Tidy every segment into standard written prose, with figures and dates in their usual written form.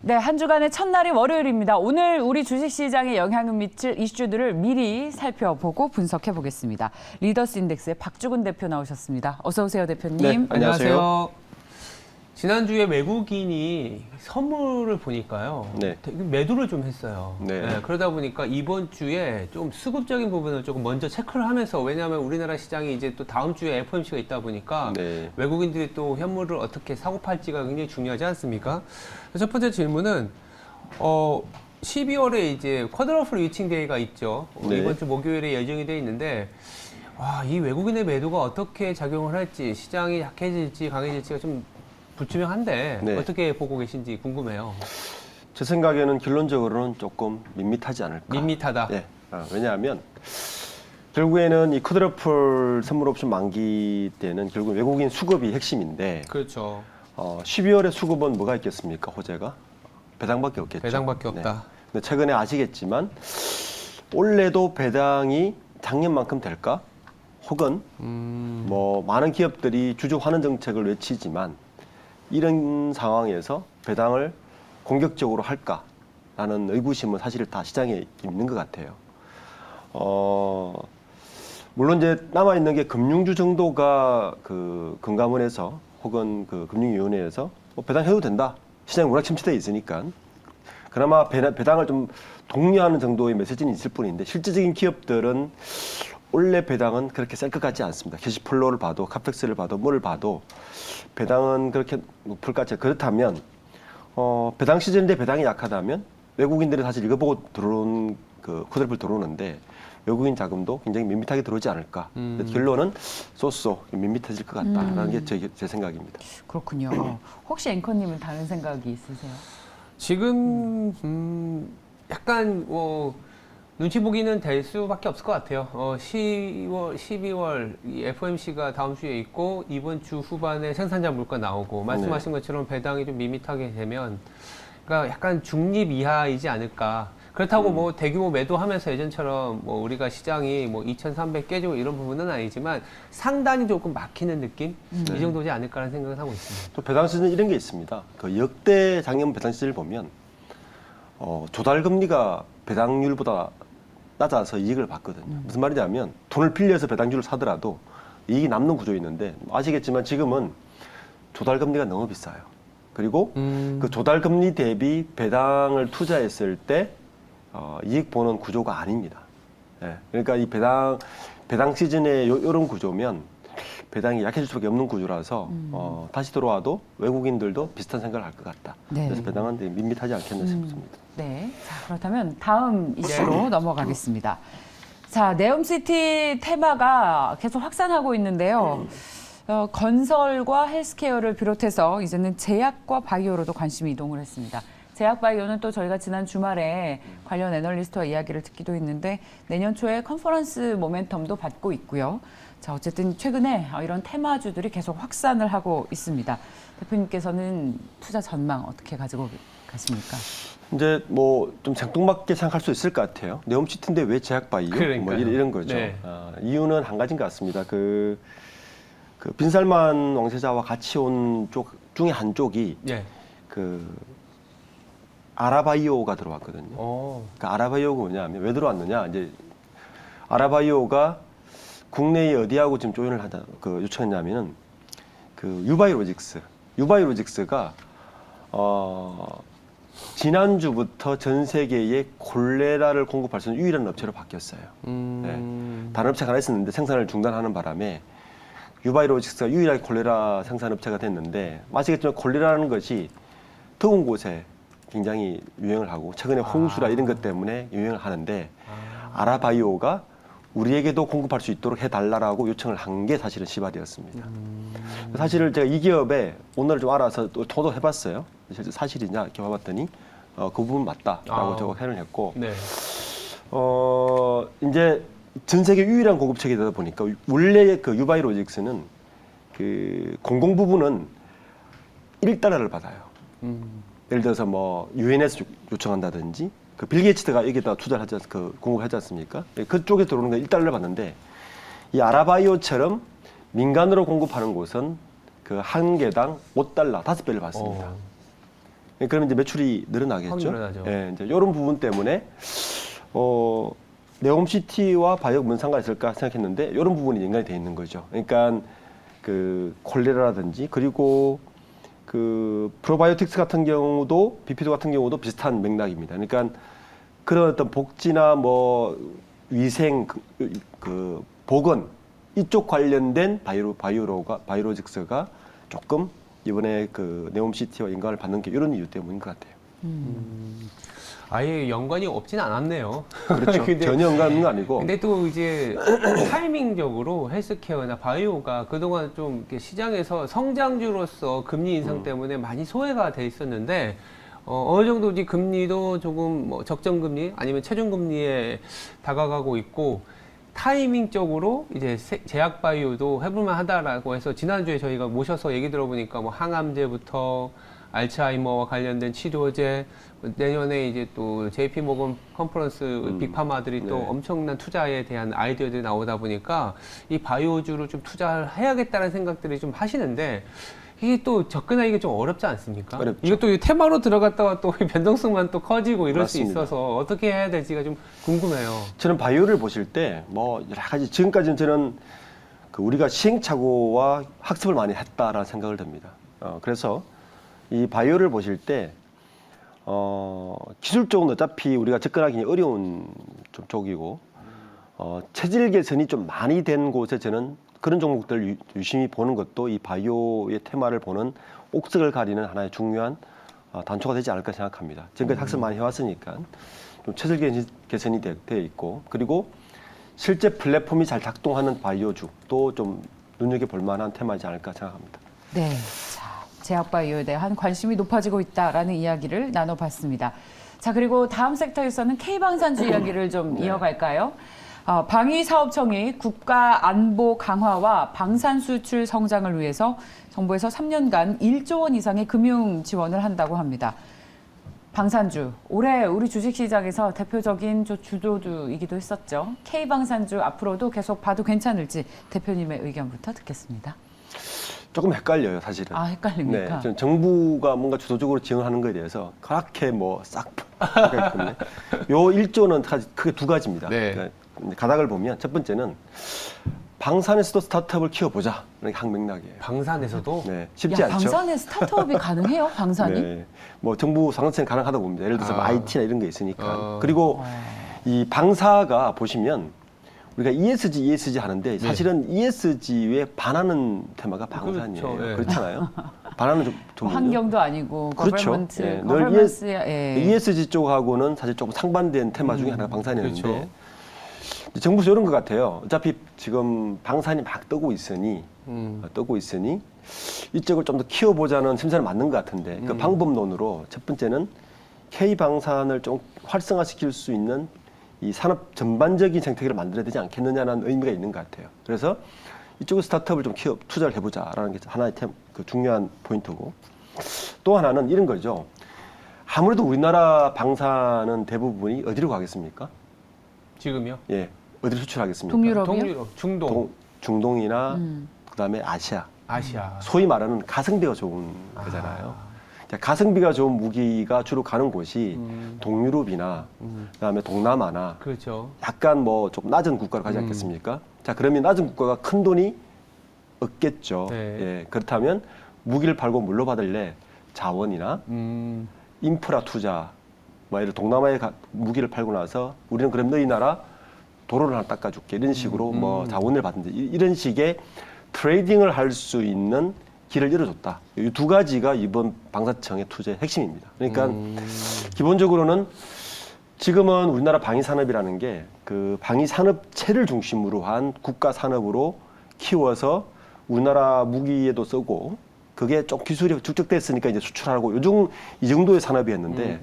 네, 한 주간의 첫날이 월요일입니다. 오늘 우리 주식시장에 영향을 미칠 이슈들을 미리 살펴보고 분석해 보겠습니다. 리더스 인덱스의 박주근 대표 나오셨습니다. 어서 오세요, 대표님. 네, 안녕하세요. 지난주에 외국인이 선물을 보니까요. 네. 되게 매도를 좀 했어요. 네. 그러다 보니까 이번 주에 좀 수급적인 부분을 조금 먼저 체크를 하면서, 왜냐하면 우리나라 시장이 이제 또 다음 주에 FOMC가 있다 보니까 네. 외국인들이 또 현물을 어떻게 사고 팔지가 굉장히 중요하지 않습니까? 첫 번째 질문은 12월에 이제 쿼드러플 위칭 데이가 있죠. 네. 이번 주 목요일에 예정이 돼 있는데, 이 외국인의 매도가 어떻게 작용을 할지, 시장이 약해질지 강해질지가 좀 불투명한데 네. 어떻게 보고 계신지 궁금해요. 제 생각에는 결론적으로는 조금 밋밋하지 않을까. 밋밋하다. 네. 왜냐하면 결국에는 이 쿼드러플 선물 옵션 만기 때는 결국 외국인 수급이 핵심인데, 그렇죠. 12월에 수급은 뭐가 있겠습니까? 호재가 배당밖에 없겠죠. 배당밖에 없다. 네. 근데 최근에 아시겠지만 올해도 배당이 작년만큼 될까? 혹은 뭐 많은 기업들이 주주 환원 정책을 외치지만 이런 상황에서 배당을 공격적으로 할까라는 의구심은 사실 다 시장에 있는 것 같아요. 물론 이제 남아 있는 게 금융주 정도가 그 금감원에서 혹은 그 금융위원회에서 뭐 배당해도 된다. 시장이 워낙 침체돼 있으니까 그나마 배당을 좀 독려하는 정도의 메시지는 있을 뿐인데, 실질적인 기업들은 올해 배당은 그렇게 셀 것 같지 않습니다. 캐시플로우를 봐도, 카펙스를 봐도, 뭐를 봐도 배당은 그렇게 높을 것 같아요. 그렇다면 배당 시즌인데 배당이 약하다면 외국인들이 사실 이거 보고 들어온 그 쿼드러플 들어오는데 외국인 자금도 굉장히 밋밋하게 들어오지 않을까. 결론은 쏘쏘 밋밋해질 것 같다라는 게 제 생각입니다. 그렇군요. 혹시 앵커님은 다른 생각이 있으세요? 지금 약간 눈치 보기는 될 수밖에 없을 것 같아요. 10월, 12월 이 FOMC가 다음 주에 있고 이번 주 후반에 생산자 물가 나오고 말씀하신 것처럼 배당이 좀 밋밋하게 되면, 그러니까 약간 중립 이하이지 않을까. 그렇다고 뭐 대규모 매도하면서 예전처럼 뭐 우리가 시장이 뭐 2,300 깨지고 이런 부분은 아니지만 상단이 조금 막히는 느낌? 이 정도지 않을까라는 생각을 하고 있습니다. 또 배당 시즌 이런 게 있습니다. 그 역대 작년 배당 시즌을 보면 조달 금리가 배당률보다 낮아서 이익을 받거든요. 무슨 말이냐면 돈을 빌려서 배당주를 사더라도 이익이 남는 구조에 있는데, 아시겠지만 지금은 조달금리가 너무 비싸요. 그리고 그 조달금리 대비 배당을 투자했을 때 이익 보는 구조가 아닙니다. 예. 그러니까 이 배당 시즌에 이런 구조면 배당이 약해질 수밖에 없는 구조라서 다시 들어와도 외국인들도 비슷한 생각을 할 것 같다. 네. 그래서 배당은 되게 밋밋하지 않겠나 싶습니다. 네. 자, 그렇다면 다음 이슈로 넘어가겠습니다. 자, 네옴시티 테마가 계속 확산하고 있는데요. 건설과 헬스케어를 비롯해서 이제는 제약과 바이오로도 관심이 이동을 했습니다. 제약 바이오는 또 저희가 지난 주말에 관련 애널리스트와 이야기를 듣기도 했는데 내년 초에 컨퍼런스 모멘텀도 받고 있고요. 자, 어쨌든 최근에 이런 테마주들이 계속 확산을 하고 있습니다. 대표님께서는 투자 전망 어떻게 가지고 가십니까? 이제 뭐 좀 생뚱맞게 생각할 수 있을 것 같아요. 네옴시티인데 왜 제약 바이오? 뭐 이런 거죠. 네. 이유는 한 가지인 것 같습니다. 그 빈살만 왕세자와 같이 온 쪽 중에 한쪽이 예. 그 아라바이오가 들어왔거든요. 그 아라바이오가 뭐냐면 왜 들어왔느냐? 이제 아라바이오가 국내에 어디하고 지금 조인을 하다 요청했냐면은 그 유바이로직스가 지난주부터 전 세계에 콜레라를 공급할 수 있는 유일한 업체로 바뀌었어요. 네. 다른 업체가 하나 있었는데 생산을 중단하는 바람에 유바이로직스가 유일하게 콜레라 생산 업체가 됐는데, 아시겠지만 콜레라라는 것이 더운 곳에 굉장히 유행을 하고 최근에 홍수라 이런 것 때문에 유행을 하는데, 아라바이오가 우리에게도 공급할 수 있도록 해달라고 요청을 한 게 사실은 시바되었습니다. 사실은 제가 이 기업에 오늘 좀 알아서 또 토도해봤어요. 사실이냐 이렇게 봐봤더니 그 부분 맞다라고 제가 확인을 했고, 네. 이제 전 세계 유일한 공급체이다 보니까 원래 그 유바이로직스는 그 공공 부분은 1달러를 받아요. 예를 들어서 뭐 유엔에서 요청한다든지 그 빌 게이츠가 여기다 투자를 공급하지 않습니까? 그쪽에 들어오는 건 1달러 받는데, 이 아라바이오처럼 민간으로 공급하는 곳은 그 한 개당 $5, 5배를 받습니다. 그러면 이제 매출이 늘어나겠죠. 확 늘어나죠. 예, 이제 이런 부분 때문에 네옴시티와 바이오가 무슨 상관이 있을까 생각했는데 이런 부분이 연관이 돼 있는 거죠. 그러니까 그 콜레라라든지 그리고 그 프로바이오틱스 같은 경우도 비피도 같은 경우도 비슷한 맥락입니다. 그러니까 그런 어떤 복지나 뭐 위생 그 보건 이쪽 관련된 바이오로직스가 조금 이번에 그 네옴시티와 연관을 받는 게 이런 이유 때문인 것 같아요. 아예 연관이 없진 않았네요. 그렇죠. 근데- 전혀 연관 있는 거 아니고. 근데 또 이제 타이밍적으로 헬스케어나 바이오가 그동안 좀 이렇게 시장에서 성장주로서 금리 인상 때문에 많이 소외가 돼 있었는데 어느 정도 이제 금리도 조금 뭐 적정금리 아니면 최종금리에 다가가고 있고 타이밍적으로 이제 제약 바이오도 해볼만 하다라고 해서 지난주에 저희가 모셔서 얘기 들어보니까 뭐 항암제부터 알츠하이머와 관련된 치료제, 내년에 이제 또 JP 모건 컨퍼런스 빅파마들이 또 네. 엄청난 투자에 대한 아이디어들이 나오다 보니까 이 바이오주를 좀 투자를 해야겠다는 생각들이 좀 하시는데 이게 또 접근하기가 좀 어렵지 않습니까? 어렵죠. 이것도 테마로 들어갔다가 또 변동성만 또 커지고 이럴 맞습니다. 수 있어서 어떻게 해야 될지가 좀 궁금해요. 저는 바이오를 보실 때 뭐 여러 가지 지금까지는 저는 그 우리가 시행착오와 학습을 많이 했다라는 생각을 듭니다. 그래서 이 바이오를 보실 때 기술적으로 어차피 우리가 접근하기 어려운 좀 쪽이고 체질 개선이 좀 많이 된 곳에 저는 그런 종목들을 유심히 보는 것도 이 바이오의 테마를 보는 옥석을 가리는 하나의 중요한 단초가 되지 않을까 생각합니다. 지금까지 학습 많이 해왔으니까 좀 체질 개선이 되어 있고 그리고 실제 플랫폼이 잘 작동하는 바이오주도 좀 눈여겨볼 만한 테마이지 않을까 생각합니다. 네. 자, 제약바이오에 대한 관심이 높아지고 있다라는 이야기를 나눠봤습니다. 자, 그리고 다음 섹터에서는 K방산주 이야기를 좀 이어갈까요? 방위사업청이 국가 안보 강화와 방산 수출 성장을 위해서 정부에서 3년간 1조 원 이상의 금융 지원을 한다고 합니다. 방산주, 올해 우리 주식시장에서 대표적인 주도주이기도 했었죠. K방산주 앞으로도 계속 봐도 괜찮을지 대표님의 의견부터 듣겠습니다. 조금 헷갈려요, 사실은. 아, 헷갈립니까? 네, 저는 정부가 뭔가 주도적으로 지원하는 것에 대해서 그렇게 싹 생각했거든요. 요 1조는 크게 두 가지입니다. 네. 그러니까 가닥을 보면 첫 번째는 방산에서도 스타트업을 키워보자. 이런 게 한 맥락이에요. 방산에서도 네, 쉽지 야, 않죠. 방산에 스타트업이 가능해요? 방산이? 네, 뭐 정부 상업체는 가능하다고 봅니다. 예를 들어서 IT나 이런 게 있으니까. 그리고 이 방사가 보시면 우리가 ESG 하는데 사실은 ESG에 반하는 테마가 방산이에요. 그렇죠. 네. 그렇잖아요. 반하는 좀 환경도 아니고 그렇죠. 거버먼트, 예, 늘 거버넌스야. 예. ESG 쪽하고는 사실 조금 상반된 테마 중에 하나가 방산이었는데 그렇죠. 정부에서 이런 것 같아요. 어차피 지금 방산이 막 뜨고 있으니 이쪽을 좀 더 키워보자는 심사는 맞는 것 같은데 그 방법론으로 첫 번째는 K 방산을 좀 활성화시킬 수 있는 이 산업 전반적인 생태계를 만들어야 되지 않겠느냐는 의미가 있는 것 같아요. 그래서 이쪽에 스타트업을 좀 투자를 해보자라는 게 하나의 그 중요한 포인트고 또 하나는 이런 거죠. 아무래도 우리나라 방산은 대부분이 어디로 가겠습니까? 지금요? 예, 어디로 수출하겠습니까? 동유럽이요? 동유럽, 중동, 중동이나 그다음에 아시아. 아시아. 소위 말하는 가성비가 좋은 거잖아요. 자, 가성비가 좋은 무기가 주로 가는 곳이 동유럽이나 그다음에 동남아나 그렇죠. 약간 뭐 좀 낮은 국가로 가지 않겠습니까? 자, 그러면 낮은 국가가 큰 돈이 없겠죠. 네. 예, 그렇다면 무기를 팔고 뭘로 받을래? 자원이나 인프라 투자. 뭐 예를 들어 동남아에 무기를 팔고 나서 우리는 그럼 너희 나라 도로를 하나 닦아줄게. 이런 식으로 뭐 자원을 받는지 이런 식의 트레이딩을 할 수 있는 길을 열어줬다. 이 두 가지가 이번 방사청의 투자의 핵심입니다. 그러니까 기본적으로는 지금은 우리나라 방위산업이라는 게 그 방위산업체를 중심으로 한 국가 산업으로 키워서 우리나라 무기에도 쓰고 그게 좀 기술이 축적됐으니까 이제 수출하고 요즘 이 정도의 산업이었는데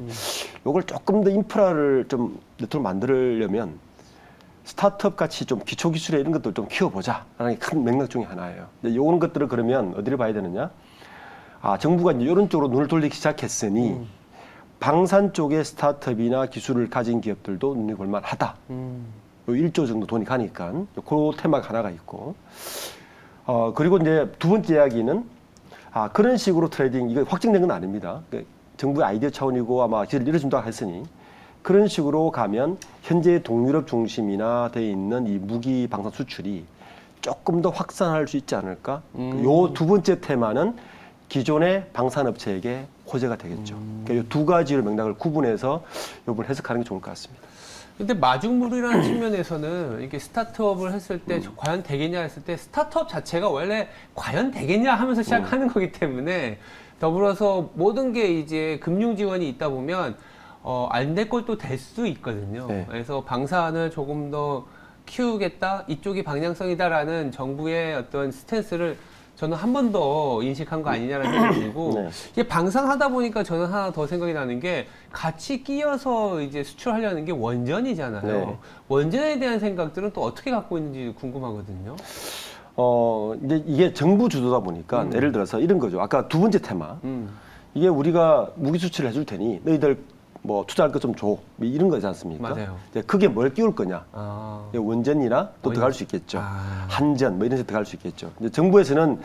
요걸 조금 더 인프라를 좀 네트워크 만들려면 스타트업 같이 좀 기초 기술에 이런 것들 좀 키워보자라는 게 큰 맥락 중에 하나예요. 이런 것들을 그러면 어디를 봐야 되느냐? 정부가 이제 이런 쪽으로 눈을 돌리기 시작했으니 방산 쪽의 스타트업이나 기술을 가진 기업들도 눈이 볼만하다. 요 1조 정도 돈이 가니까 그 테마가 하나가 있고, 그리고 이제 두 번째 이야기는 그런 식으로 트레이딩 이거 확정된 건 아닙니다. 정부의 아이디어 차원이고 아마 기술을 이뤄준다고 했으니 그런 식으로 가면 현재 동유럽 중심이나 돼 있는 이 무기 방산 수출이 조금 더 확산할 수 있지 않을까? 요 두 번째 테마는 기존의 방산업체에게 호재가 되겠죠. 그러니까 이 두 가지의 맥락을 구분해서 이번 해석하는 게 좋을 것 같습니다. 근데 마중물이라는 측면에서는 이렇게 스타트업을 했을 때 과연 되겠냐 했을 때 스타트업 자체가 원래 과연 되겠냐 하면서 시작하는 거기 때문에 더불어서 모든 게 이제 금융 지원이 있다 보면 안 될 걸 또 될 수 있거든요. 네. 그래서 방산을 조금 더 키우겠다, 이쪽이 방향성이다라는 정부의 어떤 스탠스를 저는 한 번 더 인식한 거 아니냐라는 생각이 들고 네. 이게 방산하다 보니까 저는 하나 더 생각이 나는 게 같이 끼어서 이제 수출하려는 게 원전이잖아요. 네. 원전에 대한 생각들은 또 어떻게 갖고 있는지 궁금하거든요. 이제 이게 정부 주도다 보니까 예를 들어서 이런 거죠. 아까 두 번째 테마. 이게 우리가 무기 수출을 해줄 테니 너희들 뭐 투자할 거 좀 줘. 이런 거지 않습니까? 맞아요. 이제 그게 뭘 끼울 거냐. 아, 이제 원전이나 또 들어갈 수 있겠죠. 아. 한전 뭐 이런 데 들어갈 수 있겠죠. 이제 정부에서는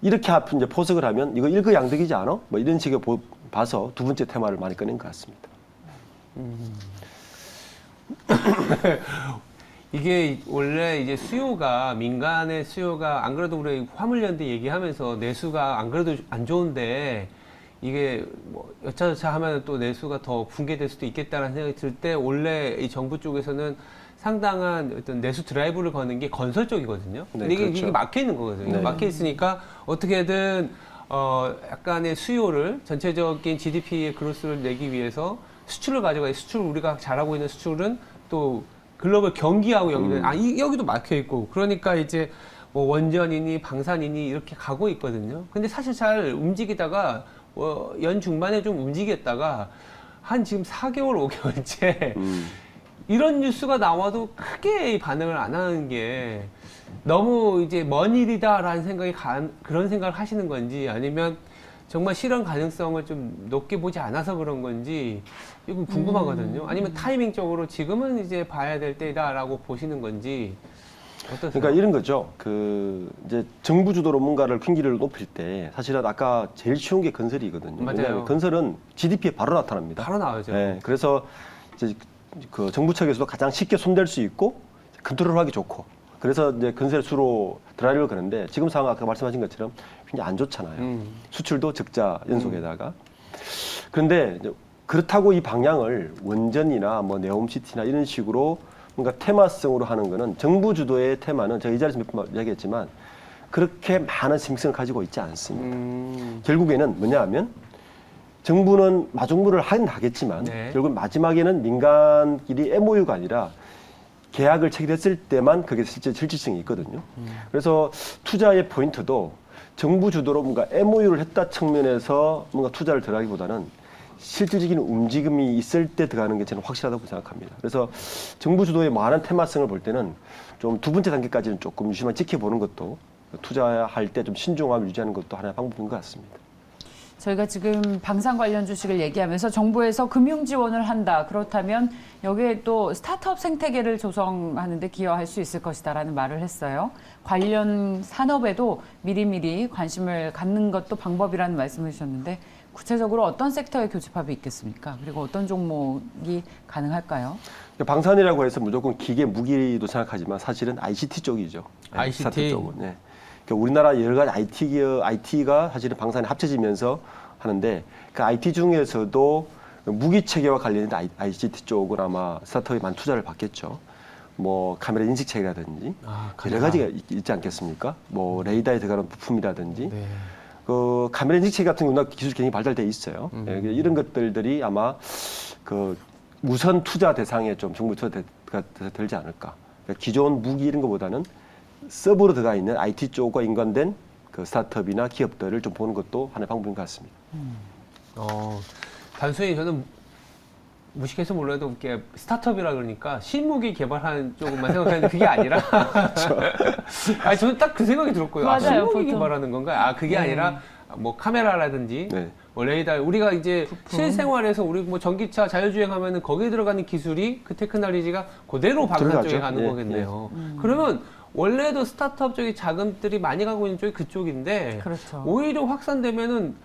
이렇게 이제 포석을 하면 이거 일거양득이지 않아? 뭐 이런 식의 봐서 두 번째 테마를 많이 꺼낸 것 같습니다. 이게 원래 이제 수요가 민간의 수요가 안 그래도 우리 화물연대 얘기하면서 내수가 안 그래도 안 좋은데 이게 뭐 여차저차 하면 또 내수가 더 붕괴될 수도 있겠다라는 생각이 들 때 원래 이 정부 쪽에서는 상당한 어떤 내수 드라이브를 거는 게 건설 쪽이거든요. 네, 근데 그렇죠. 이게 막혀 있는 거거든요. 네. 막혀 있으니까 어떻게든 약간의 수요를 전체적인 GDP의 그로스를 내기 위해서 수출을 가져가야 수출 우리가 잘하고 있는 수출은 또 글로벌 경기하고 연결된 여기도 막혀 있고 그러니까 이제 뭐 원전이니 방산이니 이렇게 가고 있거든요. 근데 사실 잘 움직이다가 연 중반에 좀 움직였다가 한 지금 4개월, 5개월째 이런 뉴스가 나와도 크게 반응을 안 하는 게 너무 이제 먼 일이다라는 생각이 그런 생각을 하시는 건지 아니면 정말 실현 가능성을 좀 높게 보지 않아서 그런 건지 이거 궁금하거든요. 아니면 타이밍적으로 지금은 이제 봐야 될 때다라고 보시는 건지 어떠세요? 그러니까 이런 거죠. 이제 정부 주도로 뭔가를 핑계를 높일 때 사실은 아까 제일 쉬운 게 건설이거든요. 맞아요. 왜냐하면 건설은 GDP에 바로 나타납니다. 바로 나오죠. 네, 그래서 이제 그 정부 측에서도 가장 쉽게 손댈 수 있고 컨트롤하기 좋고 그래서 이제 건설 수로 드라이브를 거는데 지금 상황 아까 말씀하신 것처럼 굉장히 안 좋잖아요. 수출도 적자 연속에다가 그런데 이제 그렇다고 이 방향을 원전이나 뭐 네옴시티나 이런 식으로 뭔가 테마성으로 하는 거는 정부 주도의 테마는 제가 이 자리에서 몇 번 이야기했지만 그렇게 많은 심성을 가지고 있지 않습니다. 결국에는 뭐냐 하면 정부는 마중물을 하긴 하겠지만 네. 결국 마지막에는 민간끼리 MOU가 아니라 계약을 체결했을 때만 그게 실제 실질성이 있거든요. 그래서 투자의 포인트도 정부 주도로 뭔가 MOU를 했다 측면에서 뭔가 투자를 들어가기보다는 실질적인 움직임이 있을 때 들어가는 게 저는 확실하다고 생각합니다. 그래서 정부 주도의 많은 테마성을 볼 때는 좀 두 번째 단계까지는 조금 유심하게 지켜보는 것도 투자할 때 좀 신중함을 유지하는 것도 하나의 방법인 것 같습니다. 저희가 지금 방산 관련 주식을 얘기하면서 정부에서 금융 지원을 한다. 그렇다면 여기에 또 스타트업 생태계를 조성하는 데 기여할 수 있을 것이다라는 말을 했어요. 관련 산업에도 미리미리 관심을 갖는 것도 방법이라는 말씀을 주셨는데 구체적으로 어떤 섹터의 교집합이 있겠습니까? 그리고 어떤 종목이 가능할까요? 방산이라고 해서 무조건 기계 무기도 생각하지만 사실은 ICT 쪽이죠. ICT? 스타트 쪽은. 네. 그러니까 우리나라 여러 가지 IT가 사실은 방산에 합쳐지면서 하는데 그 IT 중에서도 무기 체계와 관련된 ICT 쪽은 아마 스타트업이 많은 투자를 받겠죠. 뭐 카메라 인식 체계라든지 여러 가지가 있지 않겠습니까? 뭐 레이더에 들어가는 부품이라든지 네. 그 카메라 인식 체계 같은 경우는 기술 굉장히 발달돼 있어요. 예, 이런 것들이 아마 그 우선 투자 대상에 좀 정부 투자가 들지 않을까. 그러니까 기존 무기 이런 것보다는 서브로 들어가 있는 IT 쪽과 연관된 그 스타트업이나 기업들을 좀 보는 것도 하나의 방법인 것 같습니다. 단순히 저는 무식해서 몰라도 이렇게 스타트업이라 그러니까 신무기 개발하는 쪽만 생각하는데 그게 아니라 아니 저는 딱 그 생각이 들었고요. 맞아요, 신무기 보통. 개발하는 건가? 그게 아니라 뭐 카메라라든지 네. 뭐 레이더 우리가 이제 실생활에서 우리 뭐 전기차 자율주행하면은 거기에 들어가는 기술이 그 테크놀로지가 그대로 방산 쪽에 들어가죠. 가는 예, 거겠네요. 그러면 원래도 스타트업 쪽이 자금들이 많이 가고 있는 쪽이 그쪽인데 그렇죠. 오히려 확산되면은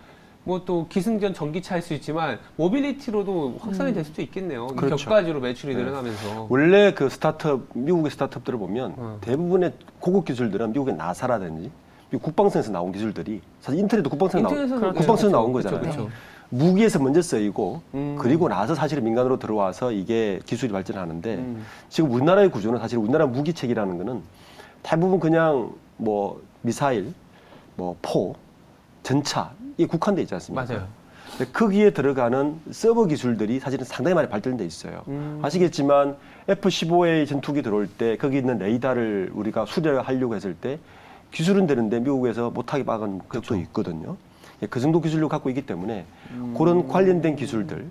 뭐 또 기승전 전기차 할 수 있지만 모빌리티로도 확산이 될 수도 있겠네요. 이 그렇죠. 격가지로 매출이 네. 늘어나면서. 원래 그 스타트업, 미국의 스타트업들을 보면 어. 대부분의 고급 기술들은 미국의 나사라든지 미국 국방성에서 나온 기술들이 사실 인터넷도 인터넷에서 국방성에서 나온 그렇죠, 거잖아요. 그렇죠. 무기에서 먼저 쓰이고 음. 그리고 나서 사실은 민간으로 들어와서 이게 기술이 발전하는데 음. 지금 우리나라의 구조는 사실 우리나라 무기체계라는 거는 대부분 그냥 뭐 미사일, 뭐 포, 전차 이게 국한돼 있지 않습니까? 맞아요. 근데 거기에 들어가는 서버 기술들이 사실은 상당히 많이 발전돼 있어요. 아시겠지만 F-15A 전투기 들어올 때 거기 있는 레이더를 우리가 수리하려고 했을 때 기술은 되는데 미국에서 못하게 막은 적도 있거든요. 그 정도 기술을 갖고 있기 때문에 그런 관련된 기술들,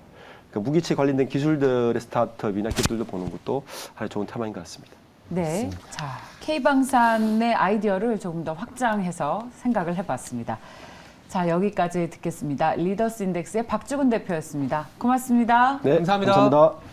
그러니까 무기체 관련된 기술들의 스타트업이나 기술들 보는 것도 하나의 좋은 테마인 것 같습니다. 네. 자, K방산의 아이디어를 조금 더 확장해서 생각을 해봤습니다. 자, 여기까지 듣겠습니다. 리더스 인덱스의 박주근 대표였습니다. 고맙습니다. 네, 감사합니다. 감사합니다.